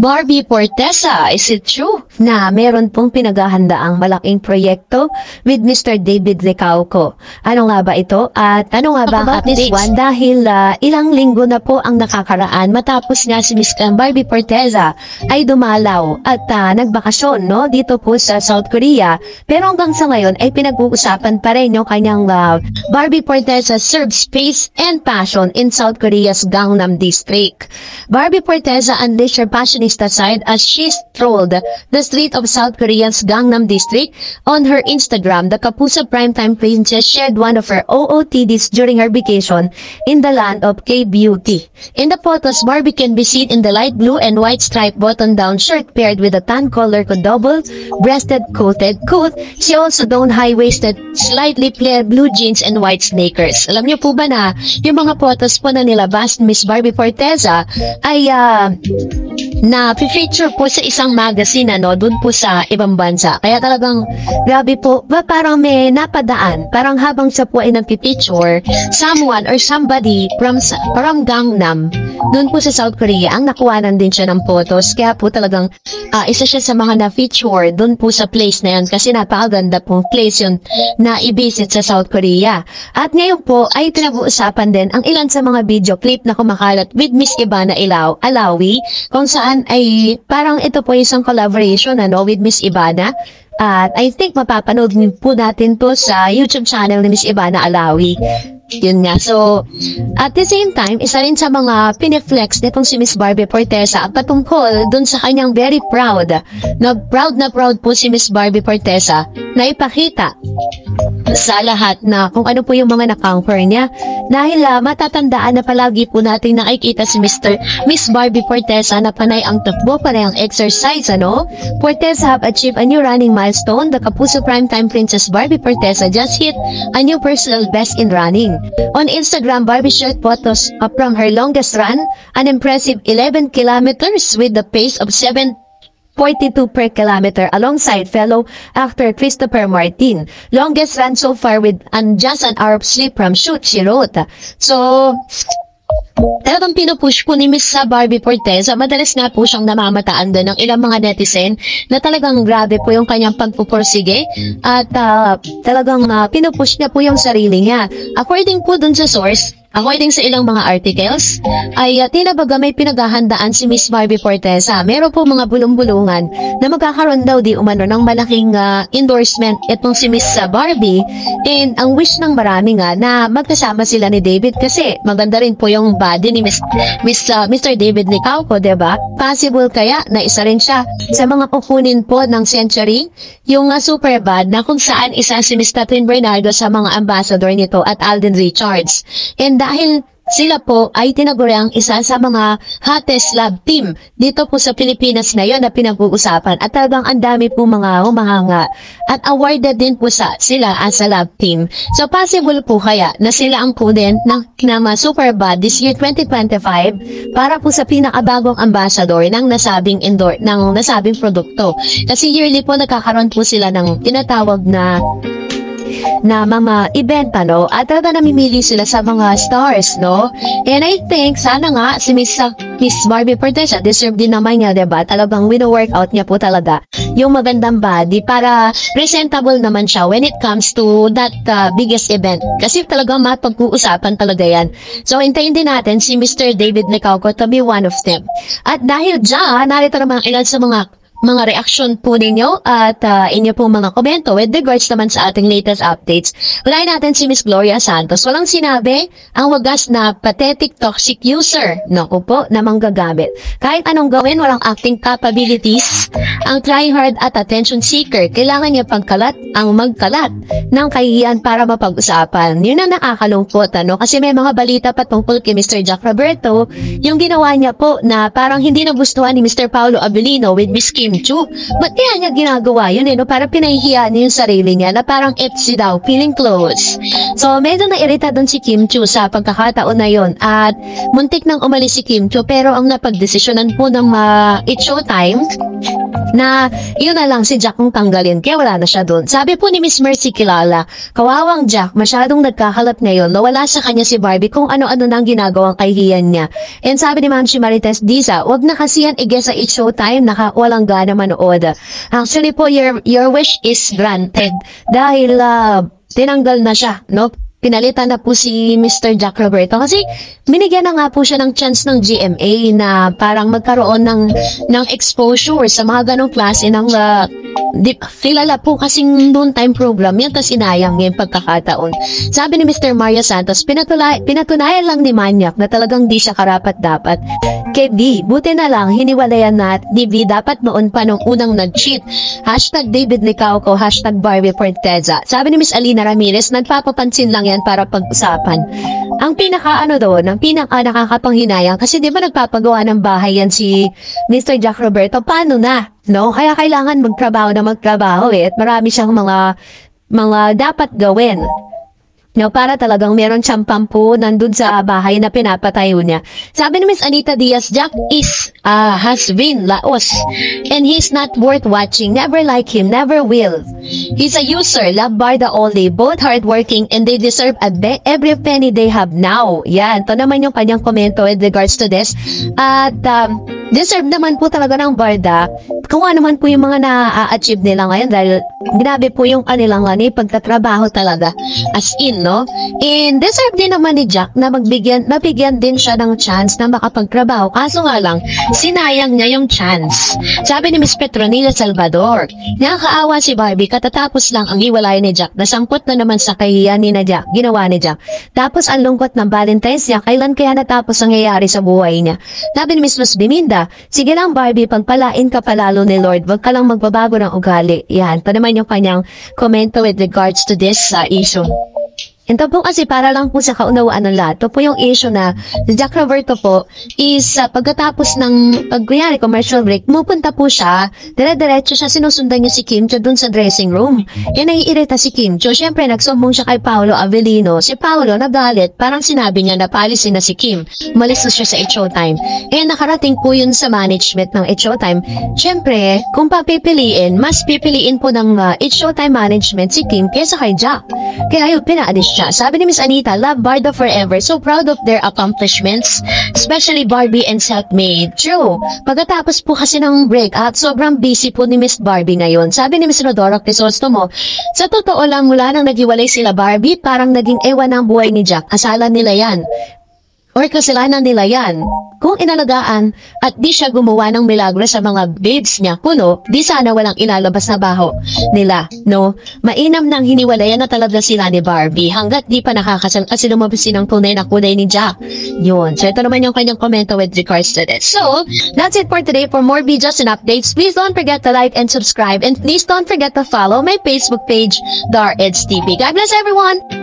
Barbie Fortesa, is it true na meron pong pinaghahandaang malaking proyekto with Mr. David Licauco? Ano nga ba ito? At ano nga ba ang updates? Dahil ilang linggo na po ang nakakaraan matapos nga si Miss Barbie Fortesa ay dumalaw at nagbakasyon no, dito po sa South Korea. Pero hanggang sa ngayon ay pinag-uusapan pa rin yung kanyang Barbie Fortesa serves space and passion in South Korea's Gangnam District. Barbie Fortesa unleashed her fashionista side as she strolled the street of South Korea's Gangnam District. On her Instagram, the Kapuso primetime princess shared one of her OOTDs during her vacation in the land of K-beauty. In the photos, Barbie can be seen in the light blue and white striped button-down shirt paired with a tan-colored double-breasted coated coat. She also donned high-waisted, slightly flared blue jeans and white sneakers. Alam niyo po ba na yung mga photos po na nilabas ni Miss Barbie Fortesa ay na-feature po sa isang magazine doon po sa ibang bansa. Kaya talagang grabe po, parang may napadaan, parang habang siya po ay nag-feature, someone or somebody from Gangnam, doon po sa South Korea, ang nakuhanan din siya ng photos. Kaya po talagang isa siya sa mga na-feature doon po sa place na yan kasi napakaganda pong place yun na i-visit sa South Korea. At ngayon po ay pinag-uusapan din ang ilan sa mga video clip na kumakalat with Miss Ivana Alawi, kung saan ay parang ito po isang collaboration with Miss Ivana. At I think mapapanood po natin to sa YouTube channel ni Miss Ivana Alawi. Yun nga. So, at the same time, isa rin sa mga piniflex nitong si Miss Barbie Fortesa patungkol dun sa kanyang very proud. Na proud po si Miss Barbie Fortesa na ipakita sa lahat na kung ano po yung mga na-conquer niya. Dahil matatandaan na palagi po natin nakikita si Miss Barbie Fortesa na panay ang takbo, panay ang exercise, Fortesa have achieved a new running milestone. The Kapuso primetime princess Barbie Fortesa just hit a new personal best in running. On Instagram, Barbie shared photos from her longest run, an impressive 11 kilometers with the pace of 7:42 per kilometer alongside fellow actor Christopher Martin. Longest run so far with just an hour of sleep from shoot, she wrote. So, talagang pinupush po ni Miss Barbie Fortesa. Madalas nga po siyang namamataan doon ng ilang mga netizen na talagang grabe po yung kanyang pagpupursige at talagang pinupush niya po yung sarili niya. According po dun sa source, according sa ilang mga articles, ay tinabaga may pinaghahandaan si Miss Barbie Fortesa. Meron po mga bulong-bulungan na magkakaroon daw di umano ng malaking endorsement itong si Miss Barbie. And ang wish ng marami nga na magkasama sila ni David kasi maganda rin po yung body ni Mr. David Licauco, diba? Possible kaya na isa rin siya sa mga kukunin po ng Century, yung super bad na kung saan isa si Miss Catherine Bernardo sa mga ambassador nito at Alden Richards. And dahil sila po ay tinaguriang isa sa mga hottest love team dito po sa Pilipinas ngayon na pinag-uusapan at talagang ang dami po mga humahanga at awarded din po sila as a love team. So possible po kaya na sila ang kunin ng Superbad this year 2025 para po sa pinakabagong ambassador ng nasabing produkto. Kasi yearly po nagkakaroon po sila ng tinatawag na mga event, at talaga namimili sila sa mga stars, And I think, sana nga, si Miss Barbie Fortesa, deserve din naman niya, diba? Talagang wino-workout niya po talaga yung magandang body para presentable naman siya when it comes to that biggest event. Kasi talagang mapag-uusapan talaga yan. So, hintayin din natin si Mr. David Licauco to be one of them. At dahil dyan, narito naman ilan sa mga reaksyon po ninyo at inyo po mga komento with regards naman sa ating latest updates. Unahin natin si Miss Gloria Santos. Walang sinabi ang wagas na pathetic toxic user. Naku po, na manggagamit. Kahit anong gawin, walang acting capabilities. Ang try-hard at attention seeker, kailangan niya pagkalat ang magkalat ng kahihiyan para mapag-usapan. Yun ang nakakalungkot, Kasi may mga balita patungkol kay Mr. Jack Roberto, yung ginawa niya po na parang hindi nagustuhan ni Mr. Paulo Abilino with Miss Kim Chu. Ba't kaya niya ginagawa yun, Para pinahihiya niya yung sarili niya na parang FC daw, feeling close. So, medyo nairita doon si Kim Chu sa pagkakataon na yun. At muntik nang umalis si Kim Chu pero ang napagdesisyonan po ng It's Showtime na yun na lang si Jack kung tanggalin kaya wala na siya doon. Sabi po ni Miss Mercy Kilala, kawawang Jack, masyadong nagkakalat ngayon, nawala sa kanya si Barbie kung ano-ano nang ginagawang kahihiyan niya. And sabi ni Ma'am Marites Diza, wag na kasi yan i-guess sa It's Showtime, walang gana manood. Actually po, your wish is granted dahil tinanggal na siya, no? Pinalitan na po si Mr. Jack Roberto kasi binigyan na nga po siya ng chance ng GMA na parang magkaroon ng exposure sa mga ganong klase ng kilala po kasing noon time program yan, tas inayang yung pagkakataon. Sabi ni Mr. Mario Santos, pinatunayan lang ni Manyak na talagang di siya karapat-dapat kay V. Buti na lang hiniwalayan na ni V dapat noon pa nung unang nag-cheat. Hashtag David Licauco, hashtag Barbie Forteza. Sabi ni Miss Alina Ramirez, nagpapapansin lang yan para pag-usapan. Ang pinaka ang pinaka nakakapanghinayang kasi di ba nagpapagawa ng bahay yan si Mr. Jack Roberto, paano na? No? Kaya kailangan magtrabaho at marami siyang mga dapat gawin. No, para talagang meron siyang pampu nandun sa bahay na pinapatayo niya. Sabi ni Miss Anita Diaz, Jack has been laos and he's not worth watching. Never like him, never will. He's a user, love Barda only, both hardworking and they deserve every penny they have now. Yan, ito naman yung kanyang komento with regards to this. At deserve naman po talaga ng Barda kung ano man po yung mga na-achieve nila ngayon dahil grabe po yung kanilang pagtatrabaho talaga. As in, no? And deserve din naman ni Jack na mabigyan din siya ng chance na makapagtrabaho. Kaso nga lang, sinayang niya yung chance. Sabi ni Miss Petronila Salvador, nakakaawa si Barbie katatapos lang ang iwalay ni Jack. Nasangkot na naman sa kahiyan ni Jack, ginawa ni Jack. Tapos ang lungkot ng Valentine's niya, kailan kaya natapos ang nangyayari sa buhay niya? Sabi ni Miss Luz Biminda, sige lang Barbie, pagpalain ka palalo ni Lord, wag ka lang magbabago ng ugali. Yan, ito naman yung kanyang komento with regards to this issue. Ito po kasi para lang po sa kaunawaan ng lahat. Ito po yung issue na si Jack Roberto po is pagkatapos ng pagkuyari commercial break, pupunta po siya, dire-diretso siya, sinusundan niya si Kim Cho dun sa dressing room. E naiirita si Kim Cho, syempre nagsumbong siya kay Paolo Avellino. Si Paolo nagalit, parang sinabi niya na paalisin na si Kim. Umalis na siya sa It's Showtime. E nakarating po yun sa management ng It's Showtime. Syempre, kung papipiliin, mas pipiliin po ng It's Showtime management si Kim kesa kay Jack. Kaya yun, pinaalis siya. Sabi ni Miss Anita, love Barda forever. So proud of their accomplishments, especially Barbie and Selfmade. True. Pagkatapos po kasi ng break at sobrang busy po ni Miss Barbie ngayon. Sabi ni Miss Rodora Crisostomo, sa totoo lang mula nang naghiwalay sila Barbie, parang naging ewan ang buhay ni Jack. Asala nila yan. Or kasalanan nila yan. Kung inalagaan at di siya gumawa ng milagro sa mga babes niya, kuno, di sana walang ilalabas na baho nila, no? Mainam nang hiniwalayan na talaga sila ni Barbie hanggat di pa nakakasal kasi lumabas ng tunay na kulay ni Jack. Yun. So, ito naman yung kanyang komento with regards to this. So, that's it for today. For more videos and updates, please don't forget to like and subscribe and please don't forget to follow my Facebook page, Dar Eds TV. God bless everyone!